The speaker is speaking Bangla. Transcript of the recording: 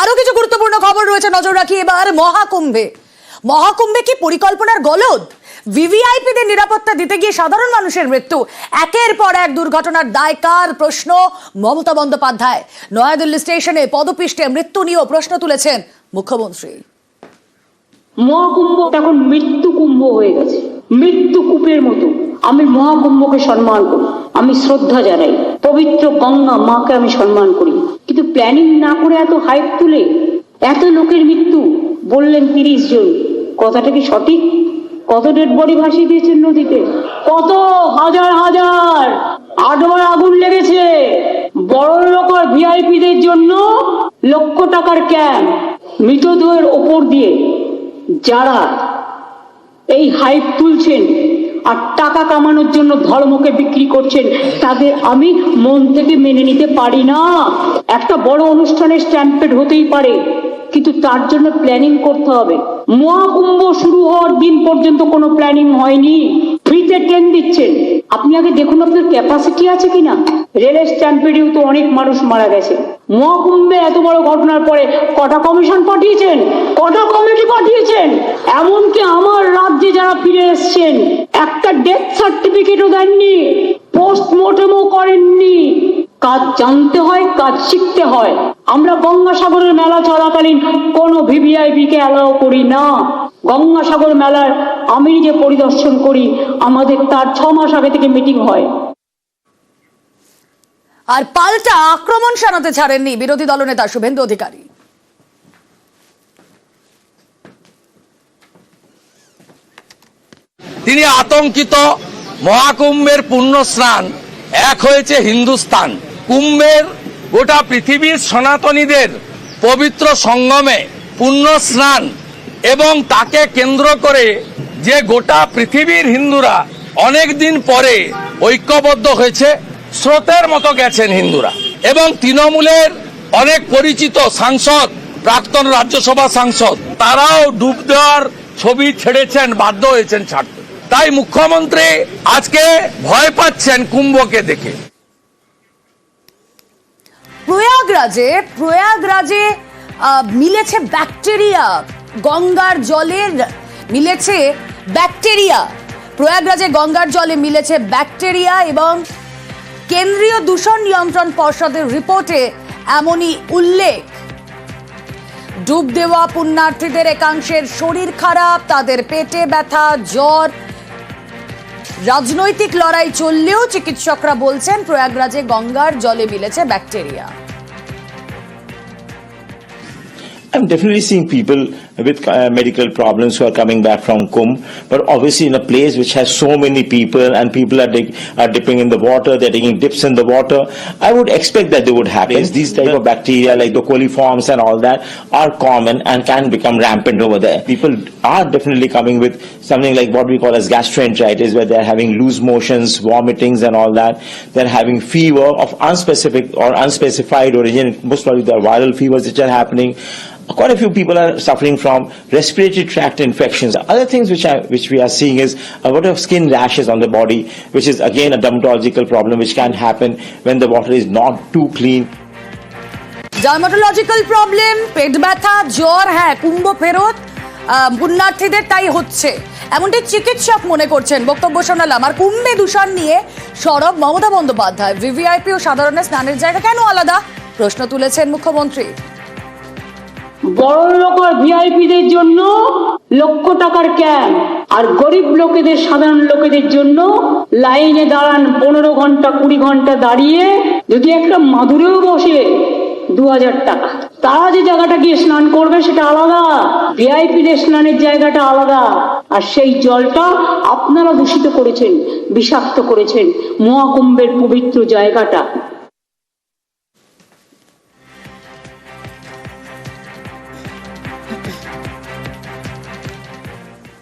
আরো কিছু গুরুত্বপূর্ণ খবর রয়েছে, নজর রাখি এবার মহাকুম্ভে। মহাকুম্ভে কি পরিকল্পনার গলদ? ভিভিআইপিদের নিরাপত্তা দিতে গিয়ে সাধারণ মানুষের মৃত্যু। একের পর এক দুর্ঘটনার দায় কার? প্রশ্ন মমতা বন্দ্যোপাধ্যায়। নয়াদিল্লি স্টেশনে পদপিষ্টে মৃত্যু নিয়েও প্রশ্ন তুলেছেন মুখ্যমন্ত্রী। মহাকুম্ভ এখন মৃত্যু কুম্ভ হয়ে গেছে, মৃত্যু কূপের মতো। আমি মহাকুম্ভকে সম্মান করি, আমি শ্রদ্ধা জানাই, পবিত্র গঙ্গা মাকে আমি সম্মান করি, কিন্তু প্ল্যানিং না করে এত হাইপ তুলে এত লোকের মৃত্যু বললেন 30 জন, কথাটা কি সঠিক? কত ডেড বডি ভাসিয়ে দিয়েছেন নদীতে, কত হাজার হাজার আডোয়ার আগুন লেগেছে। বড় লোক আর ভিআইপিদের জন্য লক্ষ টাকার ক্যাম্প, মৃতদেহের ওপর দিয়ে যারা এই হাইপ তুলছেন আর টাকা কামানোর জন্য ধর্মকে বিক্রি করছেন, তাদের আমি মন থেকে মেনে নিতে পারি না। একটা বড় অনুষ্ঠানের স্ট্যাম্পেড হতেই পারে, কিন্তু তার জন্য প্ল্যানিং করতে হবে। মহাকুম্ভ শুরু হওয়ার দিন পর্যন্ত কোনো প্ল্যানিং হয়নি, ফ্রিতে ট্রেন দিচ্ছেন। আপনি আগে দেখুন আপনার ক্যাপাসিটি আছে কিনা। রেলের স্ট্যাম্পেডেও তো অনেক মানুষ মারা গেছে। মহাকুম্ভে এত বড় ঘটনার পরে কটা কমিশন পাঠিয়েছেন, কটা কমিটি পাঠিয়েছেন? এমনকি আমার রাজ্যে যারা ফিরে এসছেন একটা ডেথ সার্টিফিকেটও দেননি, পোস্টমর্টমও করেননি। কাজ জানতে হয়, কাজ শিখতে হয়। আমরা গঙ্গাসাগরের মেলা চলাকালীন কোনো ভিভিআইপি কে অ্যালাউ করি না। গঙ্গাসাগর মেলার আমি যে পরিদর্শন করি, আমাদের তার 6 মাস আগে থেকে মিটিং হয়। আর পাল্টা আক্রমণ শানাতে ছাড়েননি বিরোধী দলনেতা শুভেন্দু অধিকারী। তিনি আতঙ্কিত। মহাকুম্ভের পুণ্য স্নান এক হয়েছে হিন্দুস্তান। কুম্ভের গোটা পৃথিবীর সনাতনীদের পবিত্র সঙ্গমে পুণ্য স্নান, এবং তাকে কেন্দ্র করে যে গোটা পৃথিবীর হিন্দুরা অনেক দিন পরে ঐক্যবদ্ধ হয়েছে, স্রোতের মতো গেছেন হিন্দুরা। এবং তৃণমূলের অনেক পরিচিত সাংসদ, প্রাক্তন রাজ্যসভা সাংসদ, তারাও ডুব দেওয়ার ছবি ছেড়েছেন, বাধ্য হয়েছেন ছাড়তে। তাই মুখ্যমন্ত্রী আজকে ভয় পাচ্ছেন কুম্ভকে দেখে। প্রয়াগরাজে মিলেছে ব্যাকটেরিয়া, গঙ্গার জলের মিলেছে ব্যাকটেরিয়া। প্রয়াগরাজে গঙ্গার জলে মিলেছে ব্যাকটেরিয়া এবং কেন্দ্রীয় দূষণ নিয়ন্ত্রণ পর্ষদের রিপোর্টে এমনই উল্লেখ। ডুব দেওয়া পুণ্যার্থীদের একাংশের শরীর খারাপ, তাদের পেটে ব্যথা, জ্বর। রাজনৈতিক লড়াই চললেও চিকিৎসকরা বলছেন প্রয়াগরাজে গঙ্গার জলে মিলেছে bacteria. I'm definitely seeing people with medical problems who are coming back from Kumbh, but obviously in a place which has so many people and people are dipping in the water, they're taking dips in the water, I would expect that they would happen. These type of bacteria like the coliforms and all that are common and can become rampant over there. People are definitely coming with something like what we call as gastroenteritis, where they're having loose motions, vomitings and all that. They're having fever of unspecific or unspecified origin. Most probably there are viral fevers which are happening. Quite a few people are suffering from respiratory tract infections. Other things which we are seeing is a lot of skin rashes on the body, which is again a dermatological problem which can happen when the water is not too clean. Dermatological problem, পেট ব্যথা, জ্বর, হ্যাঁ কুম্ভ ফেরত পুণ্যার্থীদের তাই হচ্ছে, এমনটাই চিকিৎসক মনে করছেন। বক্তব্য শোনালাম। আর কুম্ভে দূষণ নিয়ে সরব মমতা বন্দ্যোপাধ্যায়। ভিভিআইপি ও সাধারণের স্নানের জায়গা কেন আলাদা? প্রশ্ন তুলেছেন মুখ্যমন্ত্রী। বড় লোক আর ভিআইপিদের জন্য লক্ষ টাকার ক্যাম্প, আর গরিব লোকেদের, সাধারণ লোকেদের জন্য লাইনে দাঁড়ান 15 ঘন্টা 20 ঘন্টা দাঁড়িয়ে, যদি একটা মাদুরেও বসে 2000 টাকা। তারা যে জায়গাটা গিয়ে স্নান করবে সেটা আলাদা, ভিআইপিদের স্নানের জায়গাটা আলাদা। আর সেই জলটা আপনারা দূষিত করেছেন, বিষাক্ত করেছেন মহাকুম্ভের পবিত্র জায়গাটা।